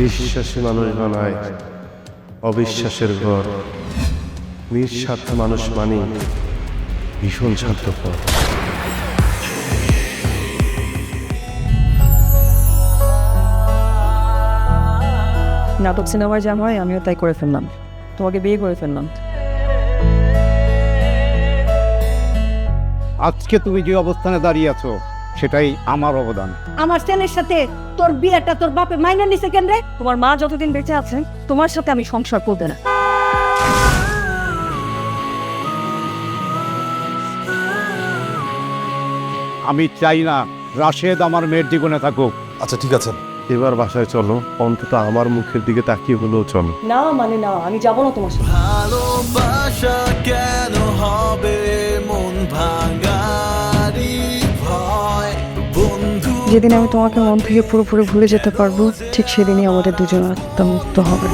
বিশ্বাসী মানুষ বানায় অবিশ্বাসের ঘর। নিঃস্বার্থ মানুষ মানে ভীষণ স্বার্থপর। নাটক সিনেমায় যা হয় আমিও তাই করে ফেললাম, তোমাকে বিয়ে করে ফেললাম। আজকে তুমি যে অবস্থানে দাঁড়িয়ে আছো সেটাই আমার অবদান। আমার ছেলের সাথে তোর বিয়েটা তোর বাপে মাইনা নিছে কেন রে? তোমার মা যতদিন বেঁচে আছে তোমার সাথে আমি সংসার করতে না। আমি চাই না রাশেদ আমার মেয়ের জীবনে থাকুক। আচ্ছা ঠিক আছে, এবার বাসায় চলো, অন্তত আমার মুখের দিকে তাকিয়ে হলেও চলো। না মানে না, আমি যাবো না তোমার সাথে। ভালোবাসা কেন হবে মন ভাঙারি ভয় বন্ধু। যেদিন আমি তোমাকে মন থেকে পুরোপুরি ভুলে যেতে পারবো ঠিক সেদিনই আমাদের দুজনের আত্মা মুক্ত হবে।